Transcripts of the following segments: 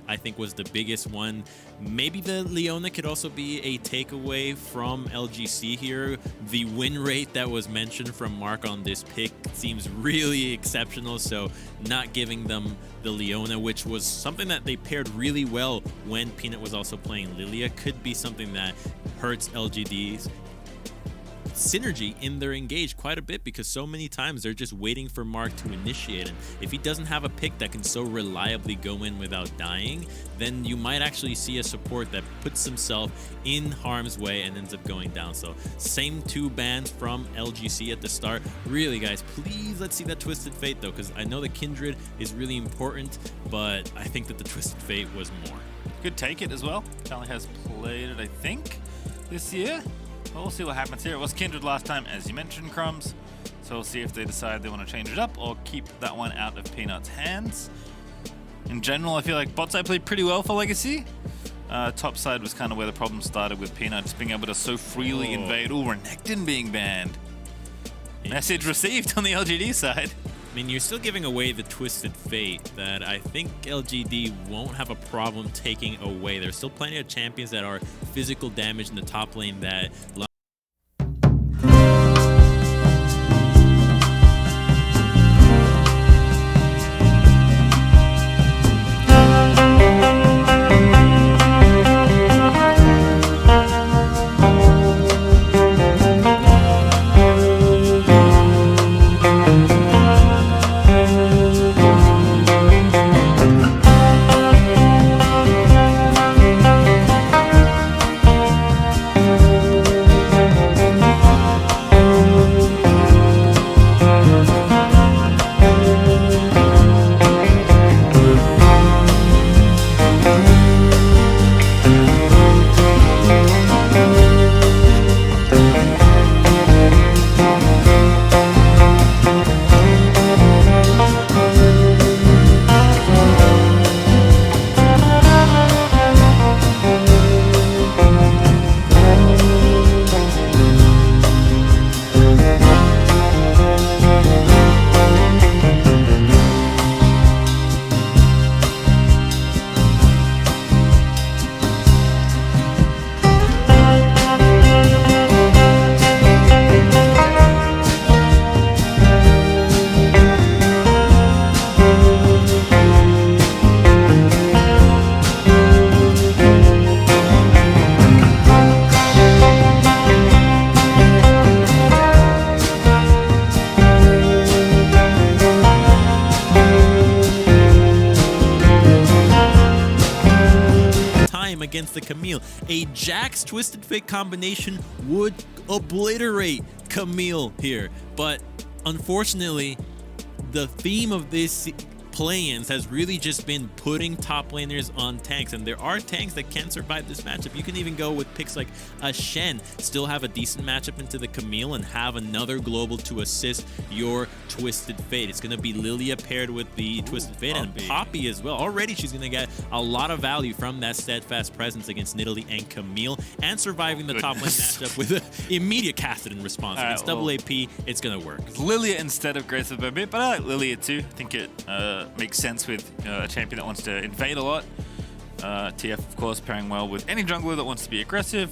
I think was the biggest one. Maybe the Leona could also be a takeaway from LGC here. The win rate that was mentioned from Mark on this pick seems really exceptional, so not giving them the Leona, which was something that they paired really well when Peanut was also playing Lilia, could be something that hurts LGD's synergy in their engage quite a bit, because so many times they're just waiting for Mark to initiate, and if he doesn't have a pick that can so reliably go in without dying, then you might actually see a support that puts himself in harm's way and ends up going down. So same 2 bans from LGC at the start. Really, guys, please let's see that Twisted Fate though, because I know the Kindred is really important, but I think that the Twisted Fate was more. Could take it as well. Charlie has played it, I think, this year. We'll see what happens here. It was Kindred last time, as you mentioned, Crumbs. So we'll see if they decide they want to change it up or keep that one out of Peanut's hands. In general, I feel like bot side played pretty well for Legacy. Top side was kind of where the problem started with Peanut just being able to so freely invade. Oh, Renekton being banned. Message received on the LGD side. I mean, you're still giving away the Twisted Fate that I think LGD won't have a problem taking away. There's still plenty of champions that are physical damage in the top lane that against the Camille. A Jax Twisted Fate combination would obliterate Camille here, but unfortunately the theme of this play-ins has really just been putting top laners on tanks, and there are tanks that can survive this matchup. You can even go with picks like a Shen, still have a decent matchup into the Camille, and have another global to assist your Twisted Fate. It's going to be Lilia paired with the Twisted Fate, and Poppy as well. Already she's going to get a lot of value from that steadfast presence against Nidalee and Camille, and surviving the top lane matchup with an immediate casted in response. Against double AP, it's going to work. Lilia instead of Grace of a bit, but I like Lilia too. I think it makes sense with a champion that wants to invade a lot. TF, of course, pairing well with any jungler that wants to be aggressive.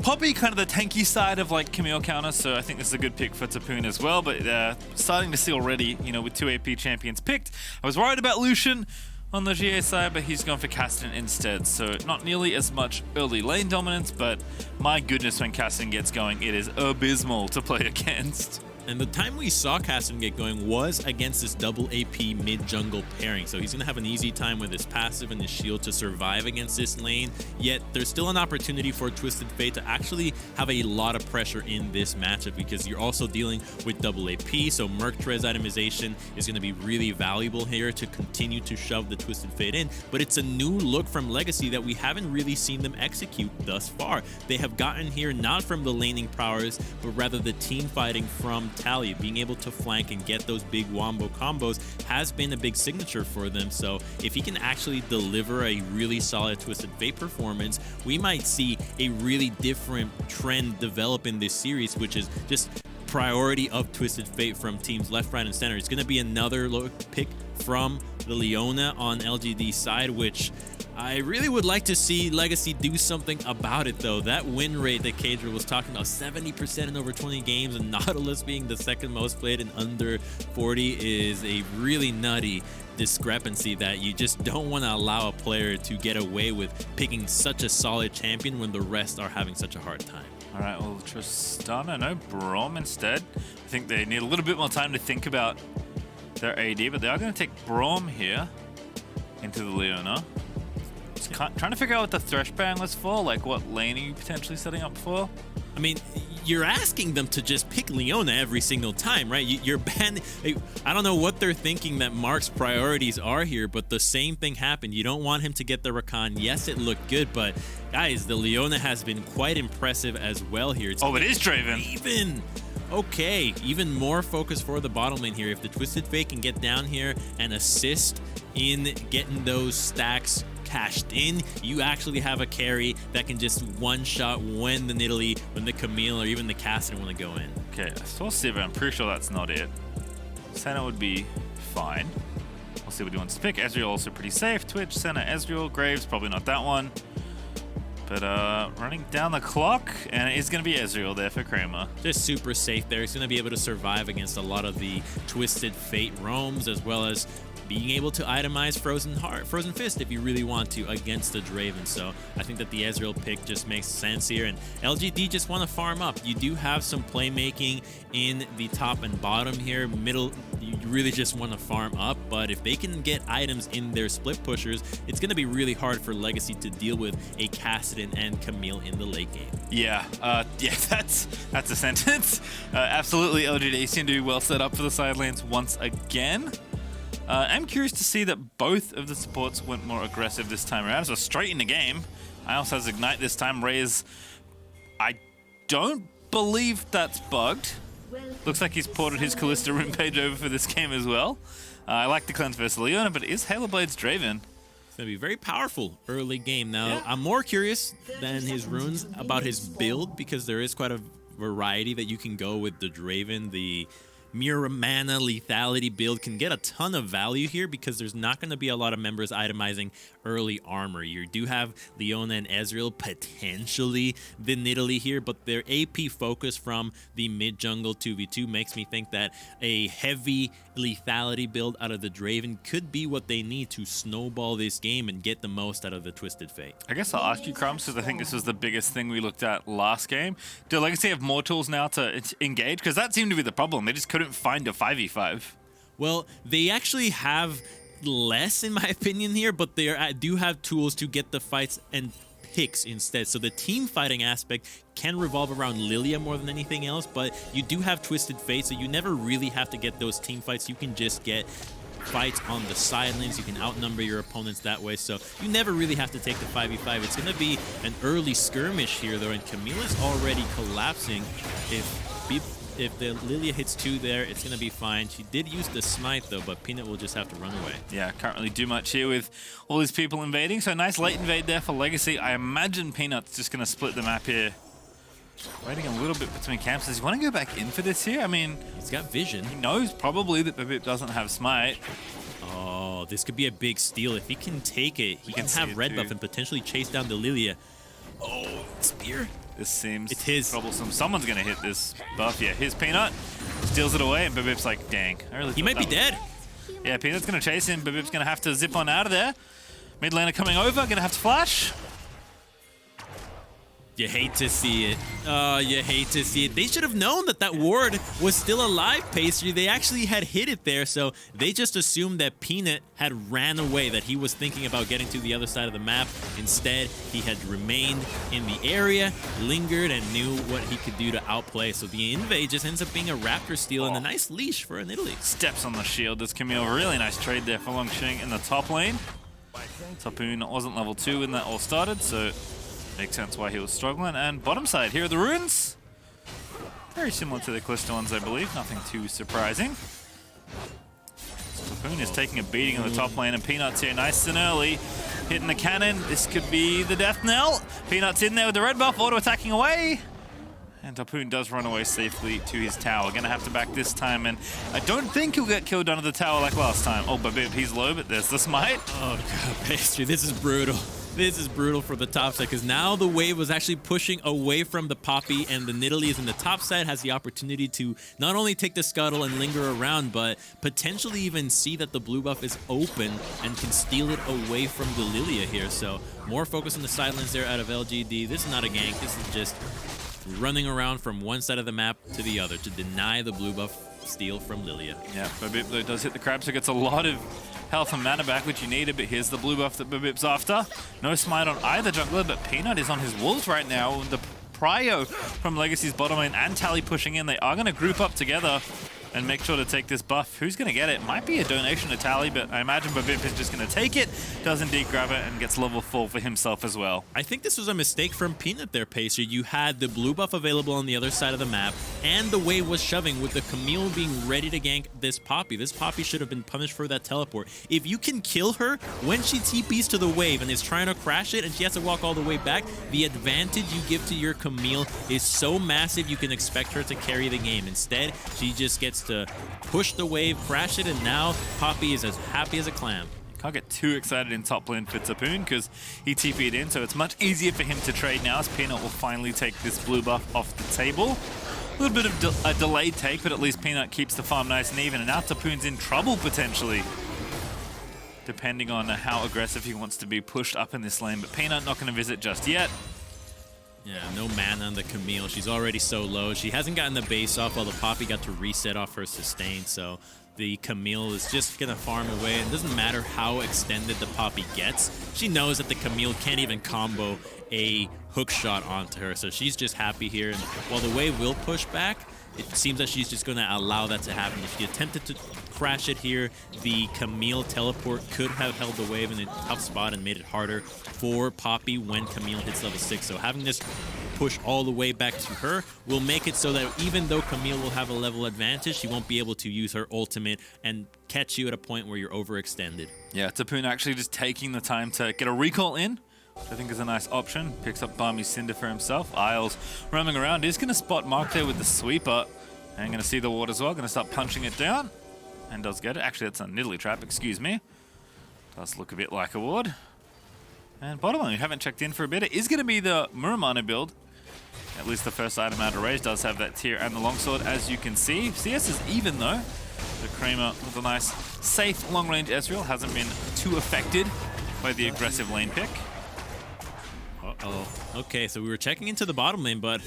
Poppy, kind of the tanky side of like Camille counter, so I think this is a good pick for Tapoon as well. But starting to see already, you know, with 2 AP champions picked. I was worried about Lucian on the GA side, but he's gone for Castan instead. So not nearly as much early lane dominance, but my goodness, when Castan gets going, it is abysmal to play against. And the time we saw Castan get going was against this double AP mid-jungle pairing. So he's going to have an easy time with his passive and his shield to survive against this lane. Yet there's still an opportunity for Twisted Fate to actually have a lot of pressure in this matchup, because you're also dealing with double AP. So Merc Trez itemization is going to be really valuable here to continue to shove the Twisted Fate in. But it's a new look from Legacy that we haven't really seen them execute thus far. They have gotten here not from the laning prowess, but rather the team fighting from Talia. Being able to flank and get those big wombo combos has been a big signature for them. So if he can actually deliver a really solid Twisted Fate performance, we might see a really different trend develop in this series, which is just priority of Twisted Fate from teams left, right, and center. It's going to be another pick from the Leona on LGD side, which I really would like to see Legacy do something about it, though. That win rate that Kadra was talking about, 70% in over 20 games, and Nautilus being the second most played in under 40 is a really nutty discrepancy that you just don't want to allow a player to get away with picking such a solid champion when the rest are having such a hard time. All right, well, Tristana, no, Braum instead. I think they need a little bit more time to think about their AD, but they are going to take Braum here into the Leona. Just trying to figure out what the Thresh ban was for, like what lane are you potentially setting up for? I mean, you're asking them to just pick Leona every single time, right? You're banning. I don't know what they're thinking that Mark's priorities are here, but the same thing happened. You don't want him to get the Rakan. Yes, it looked good, but guys, the Leona has been quite impressive as well here. Oh, it is Draven. Even. Okay, even more focus for the bottom lane here. If the Twisted Fate can get down here and assist in getting those stacks cashed in, you actually have a carry that can just one-shot when the Nidalee, when the Camille, or even the Cassidy want to go in. Okay, I saw Siva. I'm pretty sure that's not it. Senna would be fine. We'll see what he wants to pick. Ezreal also pretty safe. Twitch, Senna, Ezreal, Graves, probably not that one. But running down the clock, and it is going to be Ezreal there for Kramer. Just super safe there. He's going to be able to survive against a lot of the Twisted Fate roams, as well as being able to itemize Frozen Fist if you really want to against the Draven. So I think that the Ezreal pick just makes sense here. And LGD just want to farm up. You do have some playmaking in the top and bottom here. Middle, you really just want to farm up. But if they can get items in their split pushers, it's going to be really hard for Legacy to deal with a Kassadin and Camille in the late game. Yeah, yeah, that's a sentence. Absolutely, LGD seem to be well set up for the side lanes once again. I'm curious to see that both of the supports went more aggressive this time around. So straight in the game. Ios has Ignite this time. Raze, I don't believe that's bugged. Looks like he's ported his Kalista rune page over for this game as well. I like the cleanse versus Leona, but it is Halo Blade's Draven. It's going to be very powerful early game. Now, I'm more curious than his runes about his build, because there is quite a variety that you can go with the Draven. The Mirror Mana lethality build can get a ton of value here because there's not going to be a lot of members itemizing early armor. You do have Leona and Ezreal, potentially the Nidalee here, but their AP focus from the mid jungle 2v2 makes me think that a heavy lethality build out of the Draven could be what they need to snowball this game and get the most out of the Twisted Fate. I guess I'll ask you, Crumbs, because I think this was the biggest thing we looked at last game. Do Legacy have more tools now to engage? Because that seemed to be the problem. They just couldn't find a 5v5. Well, they actually have less, in my opinion, here, but they do have tools to get the fights and picks instead. So the team fighting aspect can revolve around Lilia more than anything else, but you do have Twisted Fate, so you never really have to get those team fights. You can just get fights on the side lanes. You can outnumber your opponents that way, so you never really have to take the 5v5. It's going to be an early skirmish here, though, and Camille is already collapsing. If the Lilia hits 2 there, it's going to be fine. She did use the smite, though, but Peanut will just have to run away. Yeah, can't really do much here with all these people invading. So nice late invade there for Legacy. I imagine Peanut's just going to split the map here. Waiting a little bit between camps. Does he want to go back in for this here? I mean, he's got vision. He knows probably that Bibip doesn't have smite. Oh, this could be a big steal. If he can take it, he can have red buff and potentially chase down the Lilia. Oh, spear. This seems troublesome. Someone's going to hit this buff. Yeah, here's Peanut. Steals it away, and Bibip's like, dang. He might be dead. Yeah, Peanut's going to chase him. Bibip's going to have to zip on out of there. Mid laner coming over. Going to have to flash. You hate to see it. Oh, you hate to see it. They should have known that that ward was still alive, Pastry. They actually had hit it there, so they just assumed that Peanut had ran away, that he was thinking about getting to the other side of the map. Instead, he had remained in the area, lingered, and knew what he could do to outplay. So the invade just ends up being a Raptor steal and a nice leash for an Italy. Steps on the shield. This Camille, really nice trade there for Longsheng in the top lane. Topoon wasn't level 2 when that all started, so makes sense why he was struggling. And bottom side, here are the runes. Very similar to the Callisto ones, I believe. Nothing too surprising. Topoon is taking a beating on the top lane, and Peanut's here nice and early. Hitting the cannon. This could be the death knell. Peanut's in there with the red buff, auto-attacking away. And Tapoon does run away safely to his tower. Gonna have to back this time, and I don't think he'll get killed under the tower like last time. Oh, Babib, he's low, but there's the smite. Oh god, Pastry, this is brutal. This is brutal for the top side, because now the wave was actually pushing away from the Poppy, and the Nidalee is in the top side, has the opportunity to not only take the scuttle and linger around, but potentially even see that the blue buff is open and can steal it away from the Lilia here. So more focus on the sidelines there out of LGD. This is not a gank, this is just running around from one side of the map to the other to deny the blue buff steal from Lilia. Yeah, Babib does hit the crab, so gets a lot of health and mana back, which you needed, but here's the blue buff that Babib's after. No smite on either jungler, but Peanut is on his wolves right now. The Prio from Legacy's bottom lane and Tally pushing in. They are going to group up together and make sure to take this buff. Who's going to get it? Might be a donation to Tally, but I imagine Babib is just going to take it. Does indeed grab it and gets level 4 for himself as well. I think this was a mistake from Peanut there, Pacer. You had the blue buff available on the other side of the map, and the wave was shoving with the Camille being ready to gank this Poppy. This Poppy should have been punished for that teleport. If you can kill her when she TPs to the wave and is trying to crash it and she has to walk all the way back, the advantage you give to your Camille is so massive you can expect her to carry the game. Instead, she just gets to push the wave, crash it, and now Poppy is as happy as a clam. Can't get too excited in top lane for Tapoon because he TP'd in, so it's much easier for him to trade now as Peanut will finally take this blue buff off the table. A little bit of a delayed take, but at least Peanut keeps the farm nice and even, and now Tapoon's in trouble potentially, depending on how aggressive he wants to be pushed up in this lane, but Peanut not going to visit just yet. Yeah, no mana on the Camille. She's already so low. She hasn't gotten the base off while the Poppy got to reset off her sustain, so the Camille is just going to farm away. And it doesn't matter how extended the Poppy gets. She knows that the Camille can't even combo a hook shot onto her, so she's just happy here. And while the wave will push back, it seems that she's just going to allow that to happen. If she attempted to crash it here, the Camille teleport could have held the wave in a tough spot and made it harder for Poppy when Camille hits level 6. So having this push all the way back to her will make it so that even though Camille will have a level advantage, she won't be able to use her ultimate and catch you at a point where you're overextended. Yeah, Tapoon actually just taking the time to get a recall in, which I think is a nice option. Picks up Balmy Cinder for himself. Isles roaming around. Is going to spot Mark there with the sweeper. And going to see the ward as well. Going to start punching it down. And does get it. Actually, that's a Nidalee trap, excuse me. Does look a bit like a ward. And bottom lane, we haven't checked in for a bit. It is going to be the Muramana build. At least the first item out of Rage does have that tier and the longsword, as you can see. CS is even though. The Kramer with a nice, safe long-range Ezreal hasn't been too affected by the aggressive lane pick. Uh-oh. Okay, so we were checking into the bottom lane, but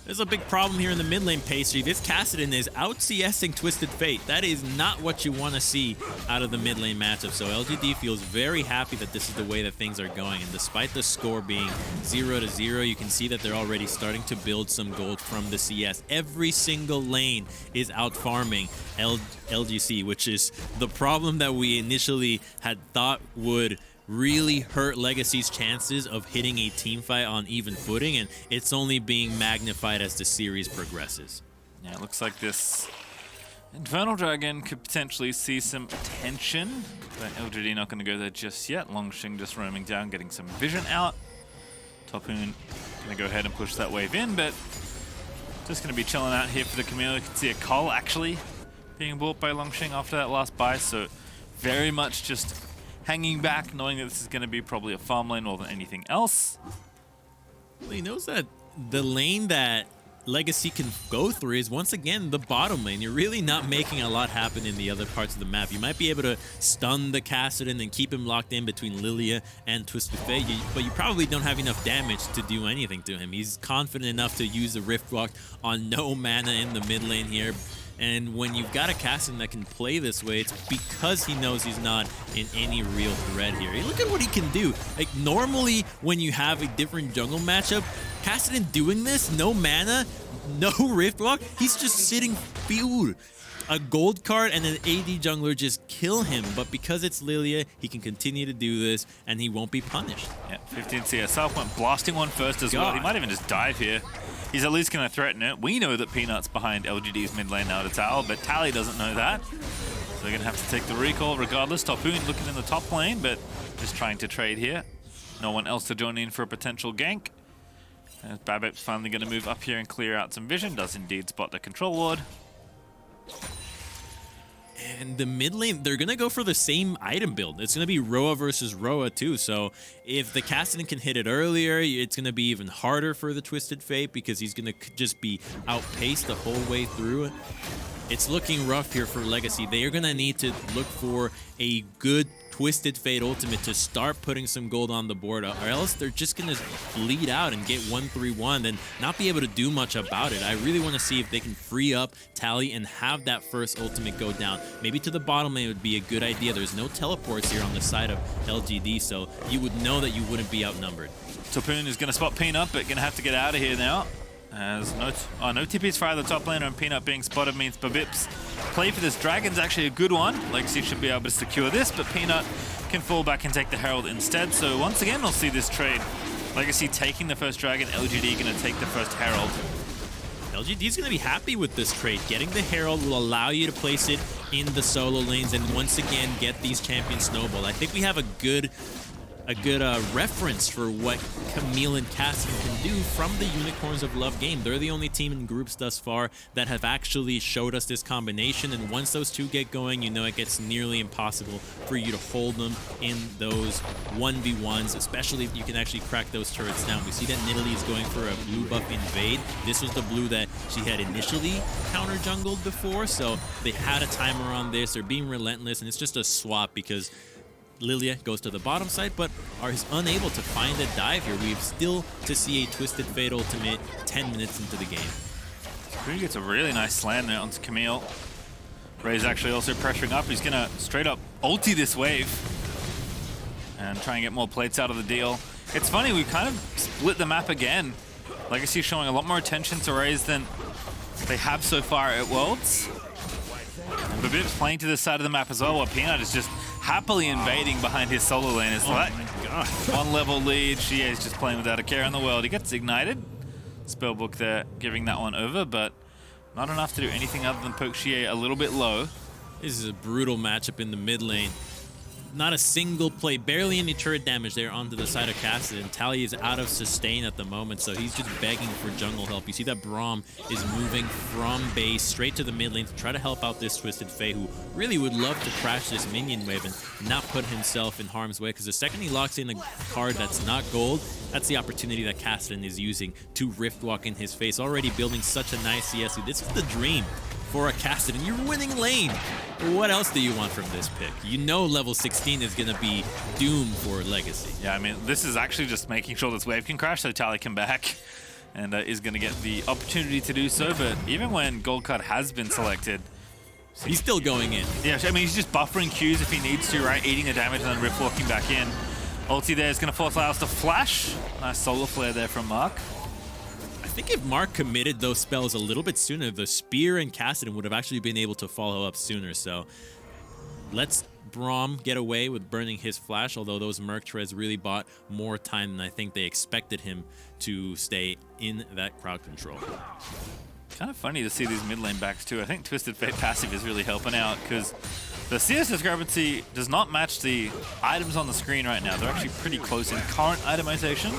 there's a big problem here in the mid lane, Pastry. This Kassadin is out-CSing Twisted Fate. That is not what you want to see out of the mid lane matchup. So LGD feels very happy that this is the way that things are going. And despite the score being 0-0, you can see that they're already starting to build some gold from the CS. Every single lane is out-farming LGC, which is the problem that we initially had thought would really hurt Legacy's chances of hitting a team fight on even footing, and it's only being magnified as the series progresses. Yeah, it looks like this Infernal Dragon could potentially see some attention, but LGD not going to go there just yet. Longshing just roaming down, getting some vision out. Tapoon going to go ahead and push that wave in, but just going to be chilling out here for the Camille. You can see a Cull actually being bought by Longshing after that last buy, so very much just hanging back, knowing that this is going to be probably a farm lane more than anything else. Well, he knows that the lane that Legacy can go through is once again the bottom lane. You're really not making a lot happen in the other parts of the map. You might be able to stun the Kassadin and keep him locked in between Lilia and Twisted Fate, but you probably don't have enough damage to do anything to him. He's confident enough to use the Rift Walk on no mana in the mid lane here. And when you've got a Kassadin that can play this way, it's because he knows he's not in any real threat here. Look at what he can do. Like, normally, when you have a different jungle matchup, Kassadin doing this, no mana, no Rift Walk, he's just sitting field. A gold card and an AD jungler just kill him, but because it's Lilia, he can continue to do this, and he won't be punished. Yeah, 15 CS. South went blasting one first as well. He might even just dive here. He's at least going to threaten it. We know that Peanut's behind LGD's mid lane now to tower, but Tally doesn't know that. So they're going to have to take the recall regardless. Tapoon looking in the top lane, but just trying to trade here. No one else to join in for a potential gank. As Babip's finally going to move up here and clear out some vision. Does indeed spot the control ward. And the mid lane, they're going to go for the same item build. It's going to be Roa versus Roa too. So if the Kassadin can hit it earlier, it's going to be even harder for the Twisted Fate because he's going to just be outpaced the whole way through it. It's looking rough here for Legacy. They are going to need to look for a good Twisted Fate ultimate to start putting some gold on the board, or else they're just going to bleed out and get 1-3-1 and not be able to do much about it. I really want to see if they can free up Tally and have that first ultimate go down. Maybe to the bottom lane would be a good idea. There's no teleports here on the side of LGD, so you would know that you wouldn't be outnumbered. Topoon is going to spot Peanut, but going to have to get out of here now. As no TPs fire the top laner, and Peanut being spotted means Babip's play for this Dragon's actually a good one. Legacy should be able to secure this, but Peanut can fall back and take the Herald instead. So once again, we'll see this trade. Legacy taking the first Dragon, LGD going to take the first Herald. LGD's going to be happy with this trade. Getting the Herald will allow you to place it in the solo lanes and once again get these champions snowball. I think we have a good reference for what Camille and Cassie can do from the Unicorns of Love game. They're the only team in groups thus far that have actually showed us this combination, and once those two get going, you know it gets nearly impossible for you to hold them in those 1v1s, especially if you can actually crack those turrets down. We see that Nidalee is going for a blue buff invade. This was the blue that she had initially counter jungled before, so they had a timer on this. They're being relentless, and it's just a swap because Lilia goes to the bottom side, but is unable to find a dive here. We've still to see a Twisted Fate ultimate 10 minutes into the game. He gets a really nice slam there onto Camille. Ray's actually also pressuring up. He's going to straight up ulti this wave and try and get more plates out of the deal. It's funny, we kind of split the map again. Legacy showing a lot more attention to Raze than they have so far at Worlds. And Babip's playing to this side of the map as well, while Peanut is just happily invading behind his solo lane. It's like one level lead. Xie is just playing without a care in the world. He gets ignited. Spellbook there giving that one over, but not enough to do anything other than poke Xie a little bit low. This is a brutal matchup in the mid lane. Not a single play, barely any turret damage there onto the side of Kassadin. Tally is out of sustain at the moment, so he's just begging for jungle help. You see that Braum is moving from base straight to the mid lane to try to help out this Twisted Fate, who really would love to crash this minion wave and not put himself in harm's way, because the second he locks in a card that's not gold, that's the opportunity that Kassadin is using to Rift Walk in his face. Already building such a nice CSU. This is the dream for a Kassadin. You're winning lane. What else do you want from this pick? You know level 16 is going to be doomed for Legacy. Yeah, I mean, this is actually just making sure this wave can crash so Tally can back and is going to get the opportunity to do so. But even when Gold Card has been selected, he's still going in. Yeah, I mean, he's just buffering Qs if he needs to, right? Eating the damage and then Rift Walking back in. Ulti there is going to force Lyles to flash. Nice solar flare there from Mark. I think if Mark committed those spells a little bit sooner, the Spear and Kassadin would have actually been able to follow up sooner. So let's Braum get away with burning his flash, although those Merc treads really bought more time than I think they expected him to stay in that crowd control. Kind of funny to see these mid lane backs too. I think Twisted Fate passive is really helping out because the CS discrepancy does not match the items on the screen right now. They're actually pretty close in current itemization.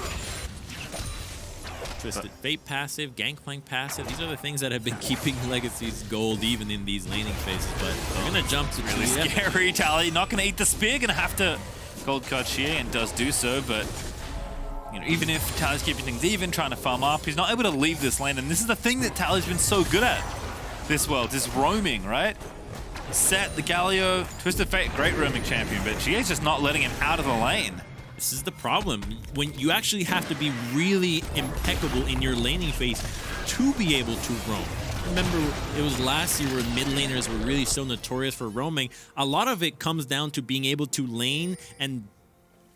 Twisted Fate passive, Gangplank passive. These are the things that have been keeping Legacy's gold even in these laning phases. But they're going to jump to really scary. Tally not going to eat the spear. Going to have to gold card Xie and does do so. But you know, even if Tally's keeping things even, trying to farm up, he's not able to leave this lane. And this is the thing that Tally's been so good at this world, is roaming, right? Set the Galio, Twisted Fate, great roaming champion, but Xie's just not letting him out of the lane. This is the problem. When you actually have to be really impeccable in your laning phase to be able to roam. Remember, it was last year where mid laners were really so notorious for roaming. A lot of it comes down to being able to lane and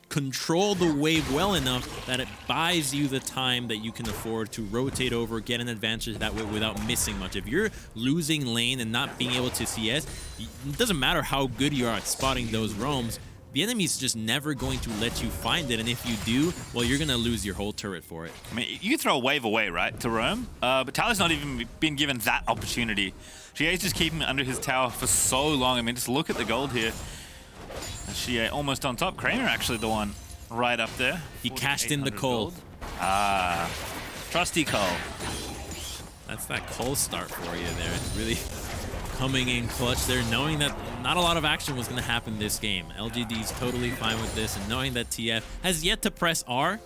control the wave well enough that it buys you the time that you can afford to rotate over, get an advantage that way without missing much. If you're losing lane and not being able to CS, it doesn't matter how good you are at spotting those roams. The enemy's just never going to let you find it, and if you do, well, you're going to lose your whole turret for it. I mean, you can throw a wave away, right, to roam, but Tally's not even been given that opportunity. Xie's just keeping it under his tower for so long. I mean, just look at the gold here. Xie almost on top. Kramer actually the one right up there. He cashed in the cold. Ah. Trusty Cole. That's that Cole start for you there. Really coming in clutch there, knowing that not a lot of action was going to happen this game. LGD's totally fine with this, and knowing that TF has yet to press R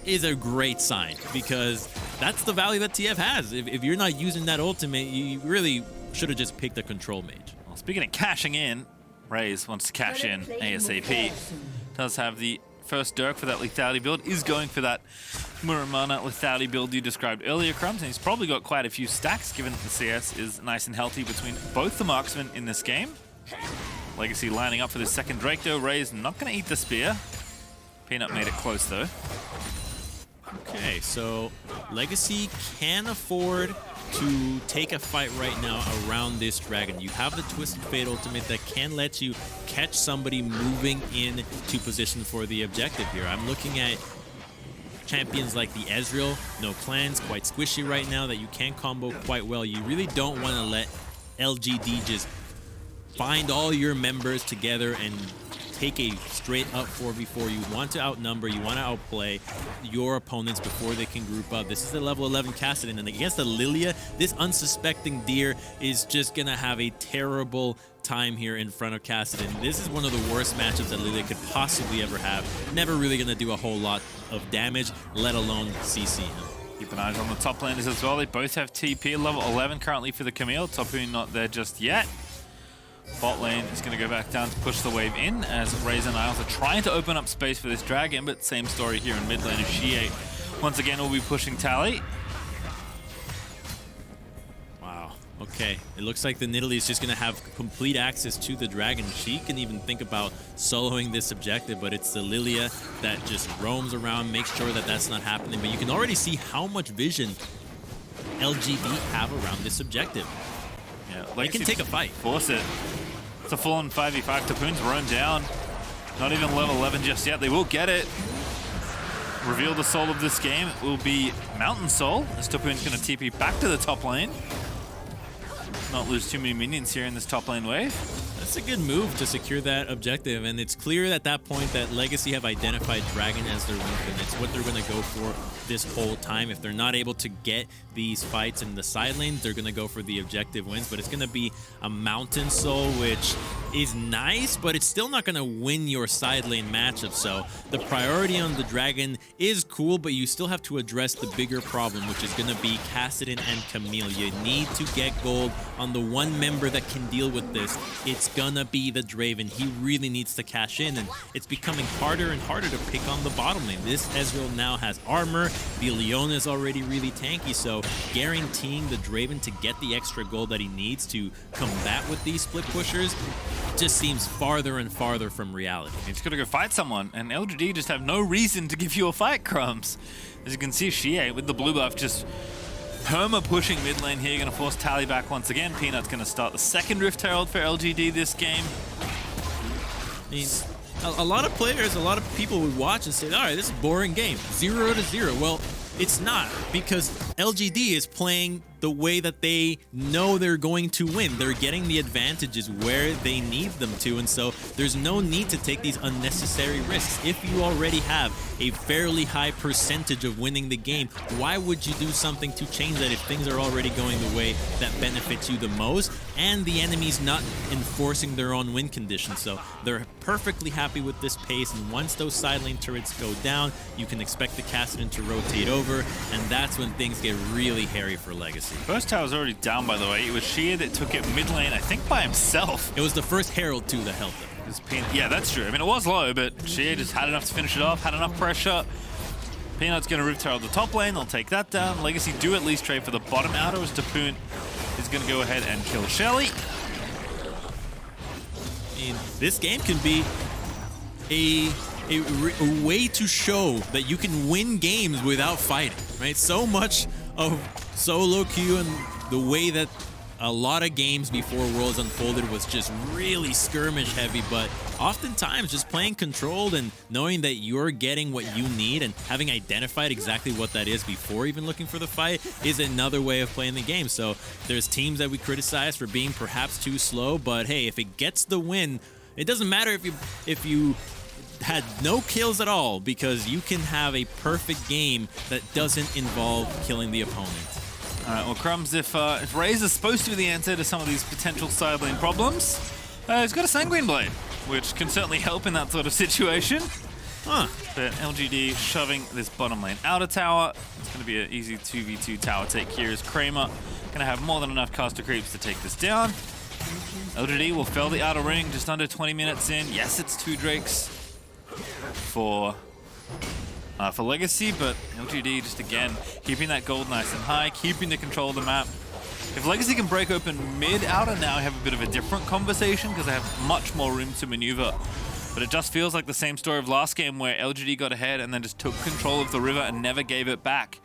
is a great sign, because that's the value that TF has. If you're not using that ultimate, you really should have just picked a control mage. Well, speaking of cashing in, Raze wants to cash in ASAP. Does have the first Dirk for that lethality build, is going for that Muramana lethality build you described earlier, Crumbs, and he's probably got quite a few stacks given that the CS is nice and healthy between both the marksmen in this game. Legacy lining up for the second Drake though. Raze not going to eat the spear. Peanut made it close though. Okay, so Legacy can afford to take a fight right now around this dragon. You have the Twisted Fate ultimate that can let you catch somebody moving into position for the objective here. I'm looking at champions like the Ezreal, no clans, quite squishy right now that you can combo quite well. You really don't want to let LGD just find all your members together and take a straight up 4v4. You want to outnumber, you want to outplay your opponents before they can group up. This is the level 11 Kassadin, and against the Lilia, this unsuspecting deer is just going to have a terrible time here in front of Kassadin. This is one of the worst matchups that Lilia could possibly ever have. Never really going to do a whole lot of damage, let alone CC him. Keep an eye on the top laners as well. They both have TP, level 11 currently for the Camille. Topu not there just yet. Bot lane is going to go back down to push the wave in as Raze and Isles are trying to open up space for this dragon, but same story here in mid lane as Shie once again will be pushing Tally. Wow, okay. It looks like the Nidalee is just going to have complete access to the dragon. She can even think about soloing this objective, but it's the Lilia that just roams around, makes sure that that's not happening. But you can already see how much vision LGD have around this objective. Yeah, they can take a fight. Force it. It's a full-on 5v5. Tapoon's roamed down. Not even level 11 just yet. They will get it. Reveal the soul of this game. It will be Mountain Soul, as Tapoon's going to TP back to the top lane. Not lose too many minions here in this top lane wave. That's a good move to secure that objective, and it's clear at that point that Legacy have identified Dragon as their weapon. It's what they're going to go for this whole time. If they're not able to get these fights in the side lane, they're going to go for the objective wins, but it's going to be a Mountain Soul, which is nice, but it's still not going to win your side lane matchup. So the priority on the Dragon is cool, but you still have to address the bigger problem, which is going to be Kassadin and Camille. You need to get gold on the one member that can deal with this. It's gonna be the Draven. He really needs to cash in, and it's becoming harder and harder to pick on the bottom lane. This Ezreal now has armor. The Leona is already really tanky, so guaranteeing the Draven to get the extra gold that he needs to combat with these split pushers just seems farther and farther from reality. He's gonna go fight someone, and LGD just have no reason to give you a fight, Crumbs. As you can see, Shie with the blue buff just perma pushing mid lane here, going to force Tally back once again. Peanut's going to start the second Rift Herald for LGD this game. I mean, a lot of players, a lot of people would watch and say, all right, this is a boring game, 0-0. Well, it's not, because LGD is playing the way that they know they're going to win. They're getting the advantages where they need them to, and so there's no need to take these unnecessary risks. If you already have a fairly high percentage of winning the game, why would you do something to change that if things are already going the way that benefits you the most and the enemy's not enforcing their own win conditions? So they're perfectly happy with this pace, and once those side lane turrets go down, you can expect the Kassadin to rotate over, and that's when things get really hairy for Legacy. First tower's already down, by the way. It was Shie that took it mid lane, I think by himself. It was the first Herald too that helped him. Yeah, that's true. I mean, it was low, but Shie just had enough to finish it off, had enough pressure. Peanut's going to Rift Herald the top lane. They'll take that down. Legacy do at least trade for the bottom outer, as Tapoon is going to go ahead and kill Shelly. I mean, this game can be a way to show that you can win games without fighting, right? So much of solo queue and the way that a lot of games before Worlds unfolded was just really skirmish heavy, but oftentimes just playing controlled and knowing that you're getting what you need and having identified exactly what that is before even looking for the fight is another way of playing the game. So there's teams that we criticize for being perhaps too slow, but hey, if it gets the win, it doesn't matter if you had no kills at all, because you can have a perfect game that doesn't involve killing the opponent. All right, well, Crumbs, if Raze is supposed to be the answer to some of these potential side lane problems, he's got a Sanguine Blade, which can certainly help in that sort of situation. Huh. But LGD shoving this bottom lane outer tower. It's going to be an easy 2v2 tower take here as Kramer going to have more than enough caster creeps to take this down. LGD will fell the outer ring just under 20 minutes in. Yes, it's 2 Drakes for Legacy, but LGD just again keeping that gold nice and high, keeping the control of the map. If Legacy can break open mid-outer now, we have a bit of a different conversation because they have much more room to maneuver. But it just feels like the same story of last game where LGD got ahead and then just took control of the river and never gave it back.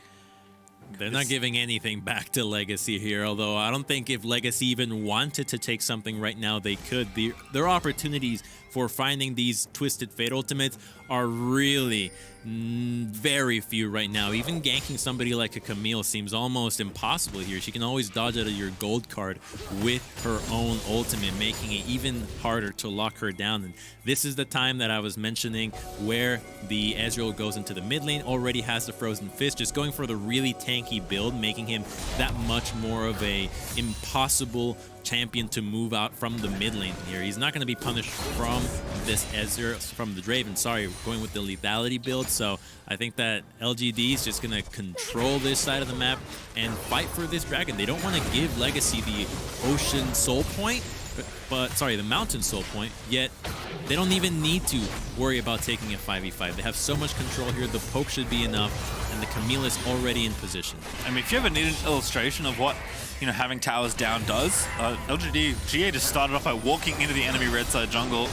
They're not giving anything back to Legacy here, although I don't think if Legacy even wanted to take something right now, they could. Their opportunities for finding these Twisted Fate ultimates are really very few right now. Even ganking somebody like a Camille seems almost impossible here. She can always dodge out of your gold card with her own ultimate, making it even harder to lock her down. And this is the time that I was mentioning where the Ezreal goes into the mid lane, already has the Frozen Fist, just going for the really tanky build, making him that much more of a impossible champion to move out from the mid lane here. He's not going to be punished from this Ezreal, from the Draven, sorry, going with the lethality build. So I think that LGD is just going to control this side of the map and fight for this dragon. They don't want to give Legacy the Ocean Soul Point, but sorry, the Mountain Soul Point, yet they don't even need to worry about taking a 5v5. They have so much control here. The poke should be enough, and the Camille is already in position. I mean, if you ever need an illustration of what having towers down does, LGD, GA just started off by walking into the enemy red side jungle.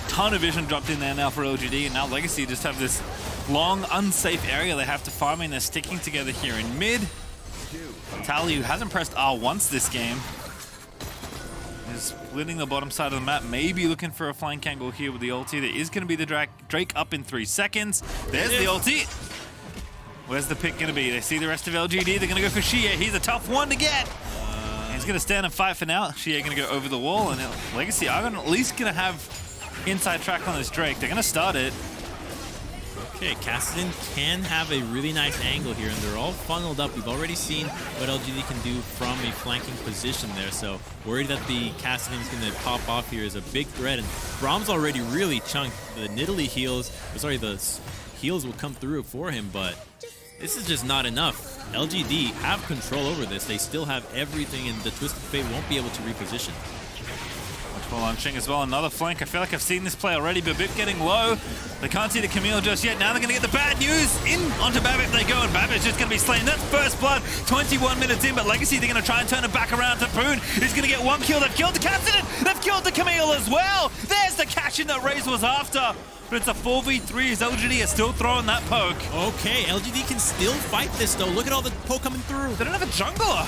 Ton of vision dropped in there now for LGD, and now Legacy just have this long, unsafe area they have to farm in. They're sticking together here in mid. Tally, who hasn't pressed R once this game, is splitting the bottom side of the map, maybe looking for a flank angle here with the ulti. There is going to be the Drake up in 3 seconds. There's the ulti. Where's the pick going to be? They see the rest of LGD. They're going to go for Xie. He's a tough one to get. He's going to stand and fight for now. Xie going to go over the wall, and Legacy are at least going to have inside track on this Drake. They're going to start it. Okay, Kassadin can have a really nice angle here, and they're all funneled up. We've already seen what LGD can do from a flanking position there, so worried that the Kassadin is going to pop off here is a big threat, and Braum's already really chunked. The Nidalee heals, sorry, the heals will come through for him, but this is just not enough. LGD have control over this. They still have everything, and the Twisted Fate won't be able to reposition. Watchful launching as well, another flank. I feel like I've seen this play already, but Bip getting low. They can't see the Camille just yet. Now they're going to get the bad news. In onto Babbitt they go, and Babbitt's just going to be slain. That's first blood, 21 minutes in, but Legacy, they're going to try and turn it back around. Tapoon is going to get 1 kill. They've killed the Kassadin. They've killed the Camille as well. There's the cash-in that Raze was after. But it's a 4v3 as LGD is still throwing that poke. Okay, LGD can still fight this though. Look at all the poke coming through. They don't have a jungler.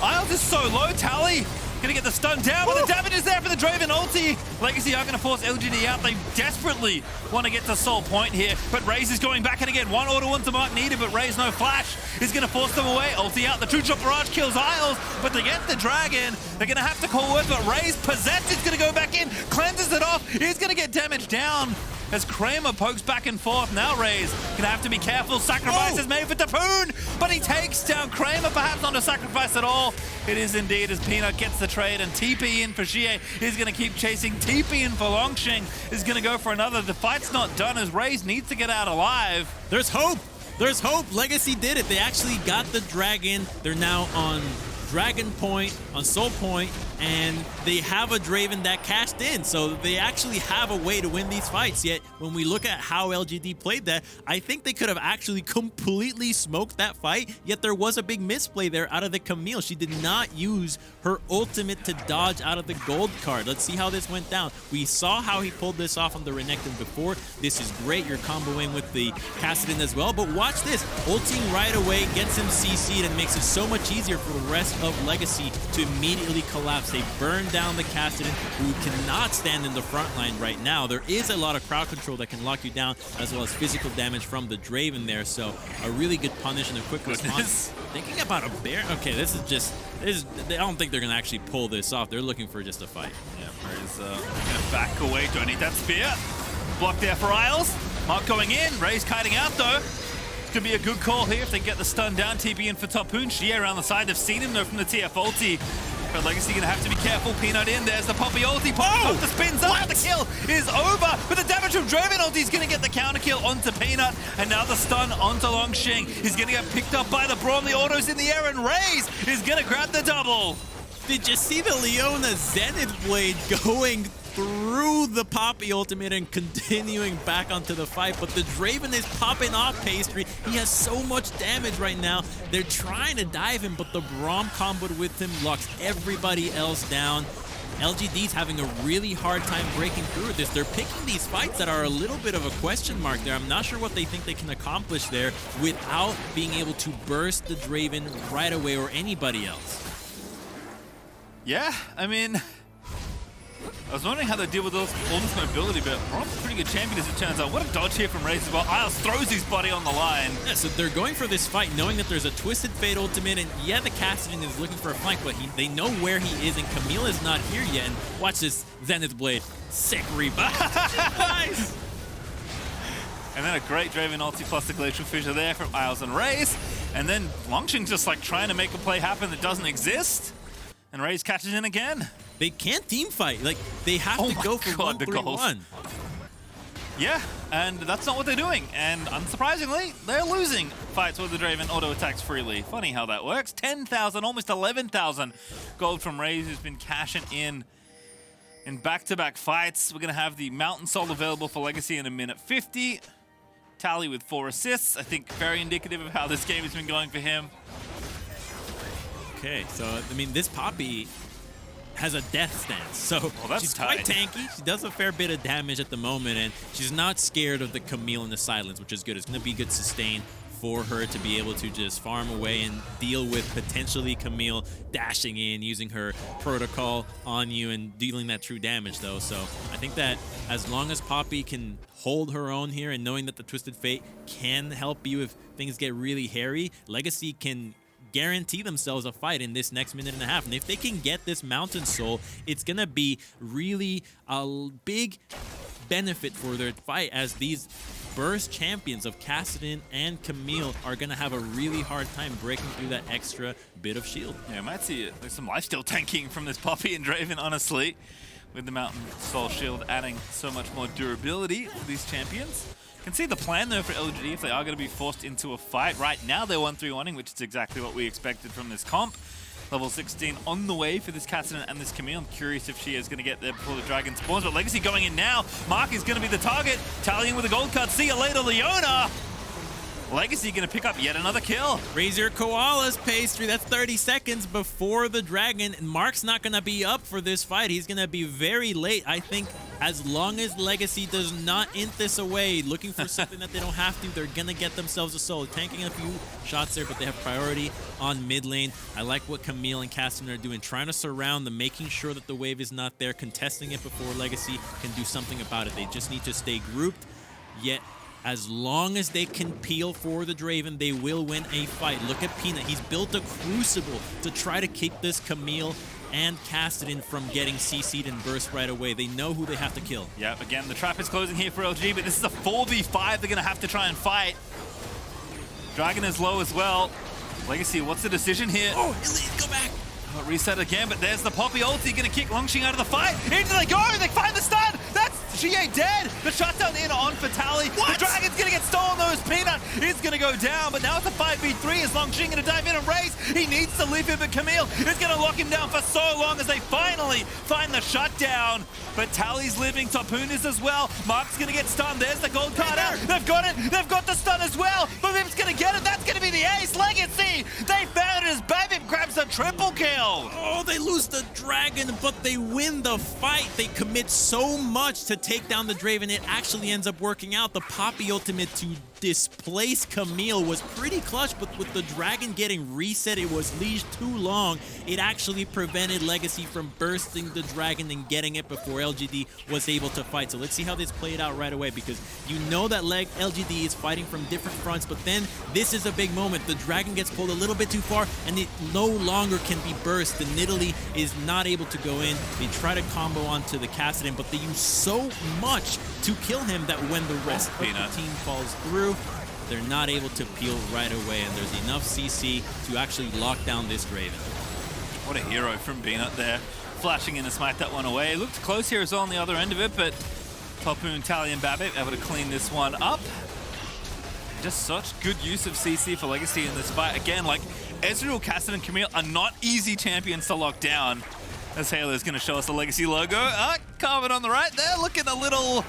Isles is so low. Tally gonna get the stun down, but the damage is there for the Draven ulti. Legacy are gonna force LGD out. They desperately want to get to Soul Point here, but Raze is going back, and again, 1 order, 1 to mark needed, but Raze no flash is gonna force them away. Ulti out, the 2-shot barrage kills Isles, but they get the dragon. They're gonna have to call words, but Raze possessed is gonna go back in, cleanses it off. He's gonna get damage down as Kramer pokes back and forth. Now Raze gonna have to be careful. Sacrifice is made for Tapoon, but he takes down Kramer, perhaps not a sacrifice at all. It is indeed, as Peanut gets the trade, and TP in for Xie is gonna keep chasing. TP in for Longsheng is gonna go for another. The fight's not done as Raze needs to get out alive. There's hope. There's hope. Legacy did it. They actually got the dragon. They're now on Dragon Point, on Soul Point, and they have a Draven that cashed in, so they actually have a way to win these fights. Yet when we look at how LGD played that, I think they could have actually completely smoked that fight, yet there was a big misplay there out of the Camille. She did not use her ultimate to dodge out of the gold card. Let's see how this went down. We saw how he pulled this off on the Renekton before. This is great. You're comboing with the Kassadin as well, but watch this. Ulting right away gets him CC'd and makes it so much easier for the rest of Legacy to immediately collapse. They burn down the Kassadin, who cannot stand in the front line right now. There is a lot of crowd control that can lock you down, as well as physical damage from the Draven there. So a really good punish and a quick response. Thinking about a bear. Okay, this is just. I don't think they're going to actually pull this off. They're looking for just a fight. Yeah, Raze going to back away. Don't need that spear. block there for Isles. Mark going in, Ray's kiting out though. It's gonna be a good call here if they get the stun down. TP in for Topoon. Xie around the side. They've seen him though from the TF ulti. But Legacy gonna have to be careful. Peanut in, there's the Poppy ulti. Poppy the spins up, the kill is over. But the damage from Draven ulti is gonna get the counter kill onto Peanut. And now the stun onto Longxing. He's gonna get picked up by the Braum. The auto's in the air and Raze is gonna grab the double. Did you see the Leona Zenith Blade going through the Poppy ultimate and continuing back onto the fight? But the Draven is popping off Pastry. He has so much damage right now. They're trying to dive him, but the Braum comboed with him locks everybody else down. LGD's having a really hard time breaking through this. They're picking these fights that are a little bit of a question mark there. I'm not sure what they think they can accomplish there without being able to burst the Draven right away or anybody else. Yeah, I mean, I was wondering how they deal with all this mobility, but Braum's a pretty good champion as it turns out. What a dodge here from Raze as well. Isles throws his body on the line. Yeah, so they're going for this fight knowing that there's a Twisted Fate ultimate, and yeah, the Cassidy is looking for a flank, but they know where he is, and Camille is not here yet. And watch this Zenith Blade. Sick rebound. Nice. And then a great Draven ulti plus the Glacial Fissure there from Isles and Raze. And then Longxing just like trying to make a play happen that doesn't exist. And Raze catches in again. They can't team fight. Like, they have to go for 1-3-1. Yeah, and that's not what they're doing. And unsurprisingly, they're losing fights with the Draven auto attacks freely. Funny how that works. 10,000, almost 11,000 gold from Raze, who's been cashing in back-to-back fights. We're going to have the Mountain Soul available for Legacy in a minute 50. Tally with 4 assists. I think very indicative of how this game has been going for him. Okay, so, I mean, this Poppy has a death stance, so she's quite tanky. She does a fair bit of damage at the moment, and she's not scared of the Camille and the silence, which is good. It's going to be good sustain for her to be able to just farm away and deal with potentially Camille dashing in, using her protocol on you and dealing that true damage, though. So I think that as long as Poppy can hold her own here and knowing that the Twisted Fate can help you if things get really hairy, Legacy can guarantee themselves a fight in this next minute and a half. And if they can get this Mountain Soul, it's going to be really a big benefit for their fight, as these burst champions of Kassadin and Camille are going to have a really hard time breaking through that extra bit of shield. Yeah, I might see there's some lifesteal tanking from this Poppy and Draven, honestly, with the Mountain Soul shield adding so much more durability to these champions. Can see the plan though for LGD if they are going to be forced into a fight. Right now they're 1-3-1-ing, which is exactly what we expected from this comp. Level 16 on the way for this Kassadin and this Camille. I'm curious if she is going to get there before the dragon spawns, but Legacy going in now. Mark is going to be the target, tallying with a gold card. See you later, Leona! Legacy going to pick up yet another kill. Raise your koalas, Pastry. That's 30 seconds before the dragon. And Mark's not going to be up for this fight. He's going to be very late. I think as long as Legacy does not int this away, looking for something that they don't have to, they're going to get themselves a soul. Tanking a few shots there, but they have priority on mid lane. I like what Camille and Kassadin are doing, trying to surround them, making sure that the wave is not there, contesting it before Legacy can do something about it. They just need to stay grouped, yet as long as they can peel for the Draven, they will win a fight. Look at Peanut. He's built a crucible to try to keep this Camille and Kassadin from getting CC'd and burst right away. They know who they have to kill. Yep, again, the trap is closing here for LG, but this is a 4v5 they're going to have to try and fight. Dragon is low as well. Legacy, what's the decision here? Oh, Elite, go back. Oh, reset again, but there's the Poppy ulti going to kick Longxing out of the fight. Into they go, they find the stun. That's Xie dead. The shutdown in on for Tally. What? The Dragon's going to get stolen, though, as Peanut is going to go down, but now it's a 5v3 as Longxing going to dive in and raise. He needs to leave him, but Camille is going to lock him down for so long as they finally find the shutdown. But Tally's living, Topoon is as well. Mark's going to get stunned. There's the gold card out. They've got it. They've got the stun as well. But Viv's going to get it. That's going to be the ace. Legacy, they found it as Bavip grabs a triple kill. Oh, they lose the dragon, but they win the fight. They commit so much to take down the Draven. It actually ends up working out. The Poppy ultimate to displace Camille was pretty clutch, but with the Dragon getting reset, it was leashed too long. It actually prevented Legacy from bursting the Dragon and getting it before LGD was able to fight. So let's see how this played out right away, because you know that LGD is fighting from different fronts, but then this is a big moment. The Dragon gets pulled a little bit too far, and it no longer can be burst. The Nidalee is not able to go in. They try to combo onto the Kassadin, but they use so much to kill him that when the rest of the team falls through, they're not able to peel right away, and there's enough CC to actually lock down this Draven. What a hero from Peanut there, flashing in to smite that one away. It looked close here as well on the other end of it, but Topoon, Tally, and Babbitt able to clean this one up. Just such good use of CC for Legacy in this fight. Again, like, Ezreal, Kassadin, and Camille are not easy champions to lock down. As Halo's going to show us the Legacy logo. Carvin on the right there, looking a little...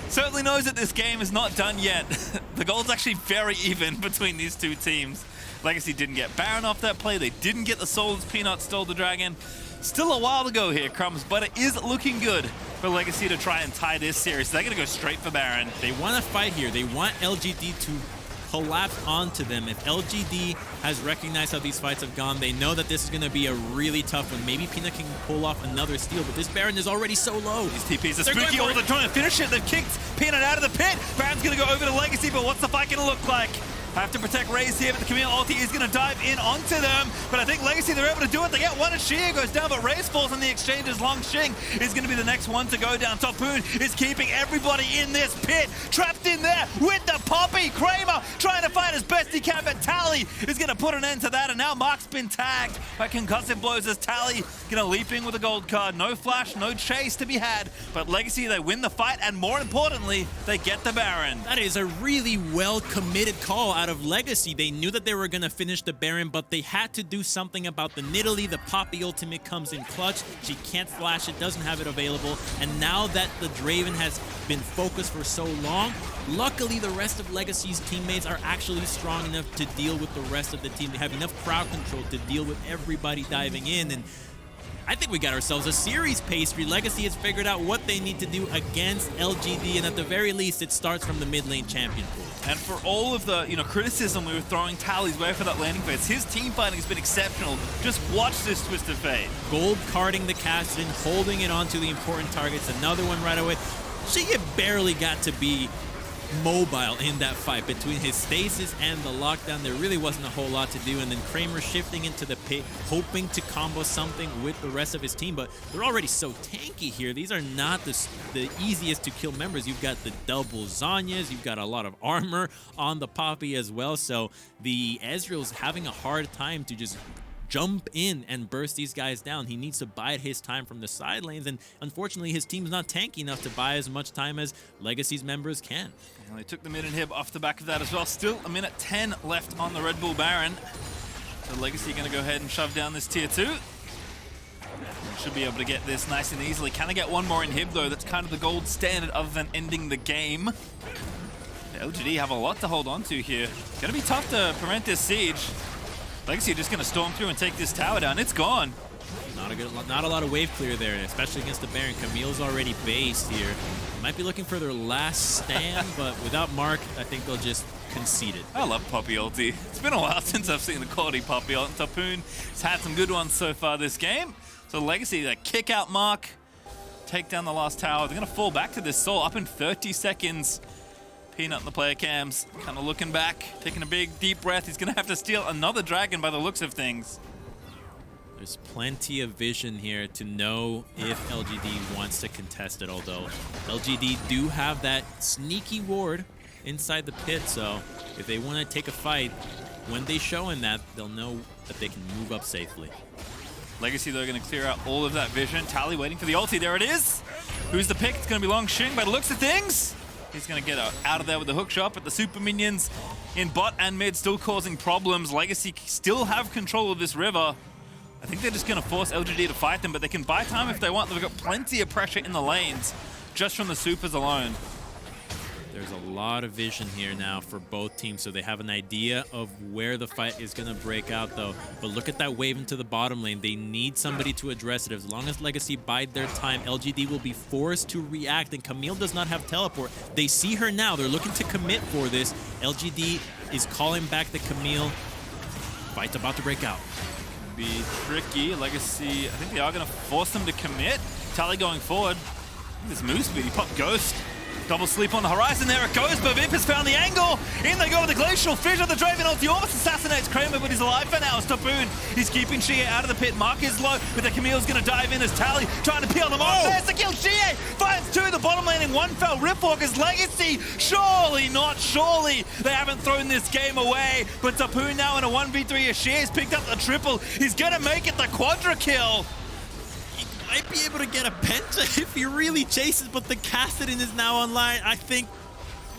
Certainly knows that this game is not done yet. The goal's actually very even between these two teams. Legacy didn't get Baron off that play. They didn't get the souls. Peanut stole the Dragon. Still a while to go here, Crumbs, but it is looking good for Legacy to try and tie this series. They're going to go straight for Baron. They want to fight here. They want LGD to collapse onto them. If LGD has recognized how these fights have gone, they know that this is going to be a really tough one. Maybe Peanut can pull off another steal, but this Baron is already so low. These TPs are spooky. Oh, they're trying to finish it. They've kicked Peanut out of the pit. Baron's going to go over to Legacy, but what's the fight going to look like? Have to protect Raze here, but the Camille ulti is going to dive in onto them. But I think Legacy, they're able to do it. They get one, and Shia goes down, but Raze falls on the exchange as Long Xing is going to be the next one to go down. Topoon is keeping everybody in this pit, trapped in there with the Poppy. Kramer trying to fight as best he can, but Tally is going to put an end to that, and now Mark's been tagged by concussive blows as Tally going to leap in with a gold card. No flash, no chase to be had, but Legacy, they win the fight, and more importantly, they get the Baron. That is a really well-committed call out of Legacy. They knew that they were going to finish the Baron, but they had to do something about the Nidalee. The Poppy ultimate comes in clutch. She can't flash it, doesn't have it available, and now that the Draven has been focused for so long, luckily the rest of Legacy's teammates are actually strong enough to deal with the rest of the team. They have enough crowd control to deal with everybody diving in, and I think we got ourselves a series pastry. Legacy has figured out what they need to do against LGD, and at the very least, it starts from the mid lane champion pool. And for all of the criticism we were throwing Tally's way for that landing phase, his team fighting has been exceptional. Just watch this twist of fate. Gold carding the Kassadin, holding it onto the important targets. Another one right away. She barely got to be mobile in that fight. Between his stasis and the lockdown, there really wasn't a whole lot to do, and then Kramer shifting into the pit, hoping to combo something with the rest of his team, but they're already so tanky here. These are not the easiest to kill members. You've got the double Zanyas, you've got a lot of armor on the Poppy as well, so the Ezreal's having a hard time to just jump in and burst these guys down. He needs to bide his time from the side lanes, and unfortunately his team's not tanky enough to buy as much time as Legacy's members can. And they took the mid inhib off the back of that as well. Still a minute 10 left on the Red Bull Baron. So Legacy going to go ahead and shove down this tier 2. Should be able to get this nice and easily. Can I get one more inhib though? That's kind of the gold standard other than ending the game. The LGD have a lot to hold on to here. Going to be tough to prevent this siege. Legacy are just going to storm through and take this tower down. It's gone. Not a lot of wave clear there, especially against the Baron. Camille's already based here. Might be looking for their last stand, but without Mark, I think they'll just concede it. I love Poppy ulti. It's been a while since I've seen the quality Poppy ult. Topoon has had some good ones so far this game. So Legacy, they kick out Mark, take down the last tower. They're going to fall back to this soul up in 30 seconds. Peanut in the player cams, kind of looking back, taking a big deep breath. He's going to have to steal another dragon by the looks of things. There's plenty of vision here to know if LGD wants to contest it, although LGD do have that sneaky ward inside the pit, so if they want to take a fight, when they show him that, they'll know that they can move up safely. Legacy, they're going to clear out all of that vision. Tally waiting for the ulti. There it is. Who's the pick? It's going to be Long Xing by the looks of things. He's going to get out of there with the hook shot, but the super minions in bot and mid still causing problems. Legacy still have control of this river. I think they're just going to force LGD to fight them, but they can buy time if they want. They've got plenty of pressure in the lanes just from the supers alone. There's a lot of vision here now for both teams, so they have an idea of where the fight is going to break out, though. But look at that wave into the bottom lane. They need somebody to address it. As long as Legacy bide their time, LGD will be forced to react, and Camille does not have teleport. They see her now. They're looking to commit for this. LGD is calling back the Camille. Fight's about to break out. Be tricky. Legacy, I think they are going to force them to commit. Tally going forward. This move speed, he popped Ghost. Double sleep on the horizon, there it goes, but Vip has found the angle. In they go with the Glacial Fissure, the Draven ulti almost assassinates Kramer, but he's alive for now. Tapoon, he's keeping Xie out of the pit. Mark is low, but the Camille's gonna dive in as Tally trying to peel them off. There's the kill, Xie finds two, the bottom lane in one fell. Riftwalker's Legacy, surely not surely. They haven't thrown this game away, but Tapoon now in a 1v3 as Xie's picked up the triple. He's gonna make it the quadra kill. Might be able to get a penta if he really chases, but the Kassadin is now online. I think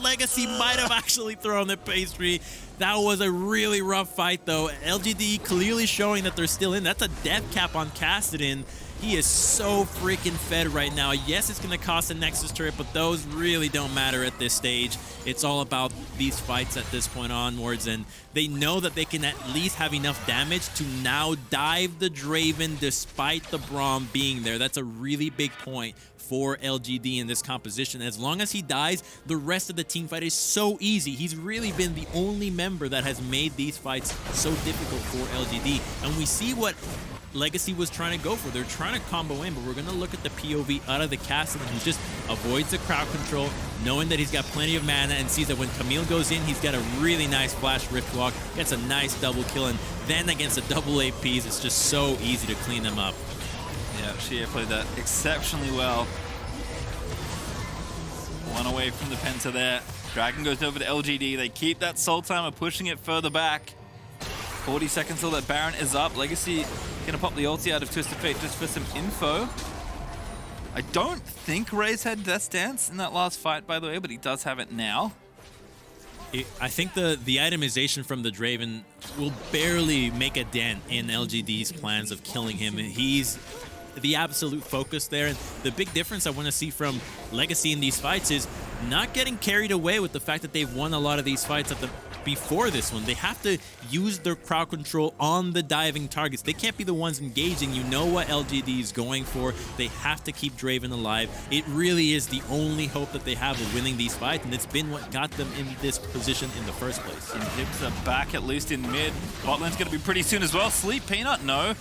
Legacy might have actually thrown the pastry. That was a really rough fight, though. LGD clearly showing that they're still in. That's a death cap on Kassadin. He is so freaking fed right now. Yes, it's going to cost a Nexus turret, but those really don't matter at this stage. It's all about these fights at this point onwards, and they know that they can at least have enough damage to now dive the Draven despite the Braum being there. That's a really big point for LGD in this composition. As long as he dies, the rest of the team fight is so easy. He's really been the only member that has made these fights so difficult for LGD, and we see what Legacy was trying to go for. They're trying to combo in, but we're going to look at the POV out of the castle, and he just avoids the crowd control, knowing that he's got plenty of mana, and sees that when Camille goes in, he's got a really nice flash rift walk, gets a nice double kill, and then against the double APs, it's just so easy to clean them up. Yeah, Xie played that exceptionally well. One away from the penta there. Dragon goes over to LGD. They keep that soul timer, pushing it further back. 40 seconds till that Baron is up. Legacy gonna pop the ulti out of Twisted Fate just for some info. I don't think Ray's had Death Dance in that last fight, by the way, but he does have it now. I think the itemization from the Draven will barely make a dent in LGD's plans of killing him. He's the absolute focus there, and the big difference I want to see from Legacy in these fights is not getting carried away with the fact that they've won a lot of these fights before this one. They have to use their crowd control on the diving targets. They can't be the ones engaging. You know what LGD is going for. They have to keep Draven alive. It really is the only hope that they have of winning these fights, and it's been what got them in this position in the first place. And Hips are back, at least in mid. Botland's going to be pretty soon as well. Sleep Peanut? No.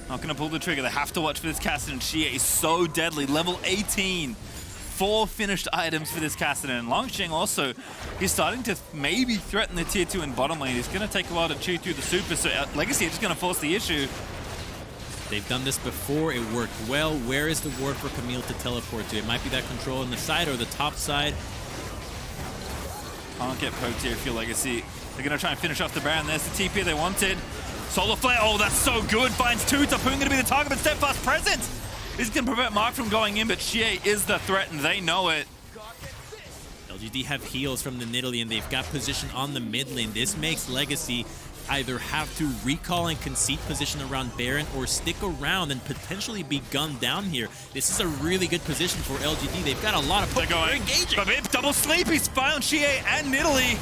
Not going to pull the trigger. They have to watch for this Kassadin. Xie is so deadly. Level 18. 4 finished items for this Kassadin. And Longsheng also, he's starting to maybe threaten the tier 2 in bottom lane. He's going to take a while to chew through the super, so Legacy are just going to force the issue. They've done this before. It worked well. Where is the ward for Camille to teleport to? It might be that control on the side or the top side. Can't get poked here if you're Legacy. They're going to try and finish off the Baron. There's the TP they wanted. Solar Flare, oh, that's so good. Finds 2. Tapoon going to be the target, but Steadfast present. This is going to prevent Mark from going in, but Xie is the threat, and they know it. LGD have heals from the Nidalee, and they've got position on the mid lane. This makes Legacy either have to recall and concede position around Baron or stick around and potentially be gunned down here. This is a really good position for LGD. They've got a lot of they're going. Engaging. But double sleep. He's found Xie and Nidalee.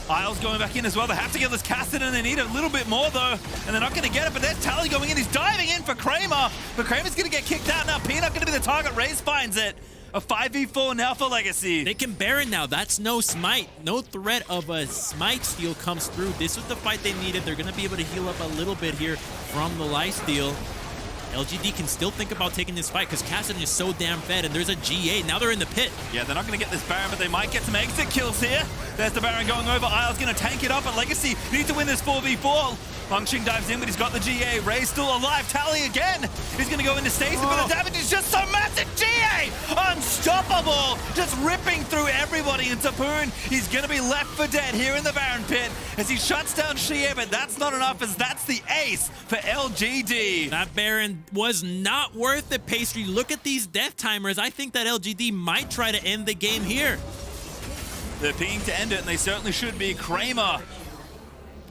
Isles going back in as well. They have to get this Kassadin. They need a little bit more, though, and they're not going to get it, but there's Tally going in. He's diving in for Kramer, but Kramer's going to get kicked out now. Peanut going to be the target. Raze finds it. A 5v4 now for Legacy. They can Baron now. That's no smite. No threat of a smite steal comes through. This was the fight they needed. They're going to be able to heal up a little bit here from the lifesteal. LGD can still think about taking this fight because Kassadin is so damn fed, and there's a G8. Now they're in the pit. Yeah, they're not going to get this Baron, but they might get some exit kills here. There's the Baron going over. Isle's going to tank it up, and Legacy needs to win this 4v4. Longsheng dives in, but he's got the GA. Ray's still alive. Tally again. He's going to go into Stasis, but the damage is just so massive. GA! Unstoppable! Just ripping through everybody. And Tapoon, he's going to be left for dead here in the Baron pit as he shuts down Xie, but that's not enough, as that's the ace for LGD. That Baron was not worth the pastry. Look at these death timers. I think that LGD might try to end the game here. They're pinging to end it, and they certainly should be. Kramer,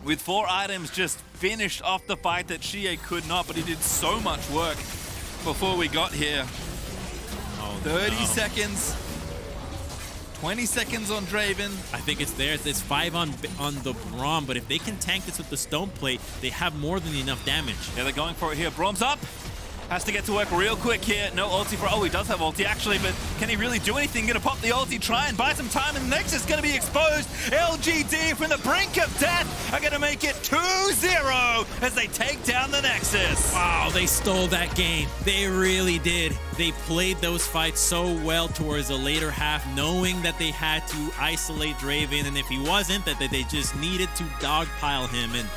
with 4 items, just finished off the fight that Xie could not, but he did so much work before we got here. 30 seconds. 20 seconds on Draven. I think it's theirs. It's 5 on the Braum, but if they can tank this with the Stone Plate, they have more than enough damage. Yeah, they're going for it here. Braum's up. Has to get to work real quick here. No ulti for... Oh, he does have ulti, actually, but can he really do anything? Gonna pop the ulti, try and buy some time, and the Nexus is gonna be exposed. LGD from the brink of death are gonna make it 2-0 as they take down the Nexus. Wow, they stole that game. They really did. They played those fights so well towards the later half, knowing that they had to isolate Draven, and if he wasn't, that they just needed to dogpile him. And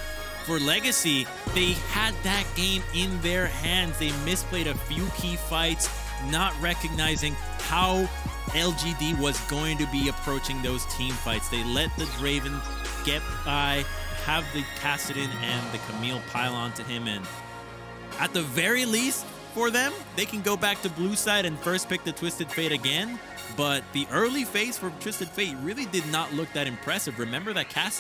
for Legacy, they had that game in their hands. They misplayed a few key fights, not recognizing how LGD was going to be approaching those team fights. They let the Draven get by, have the Kassadin and the Camille pile onto him, and at the very least for them, they can go back to blue side and first pick the Twisted Fate again. But the early phase for Twisted Fate really did not look that impressive. Remember that Kassadin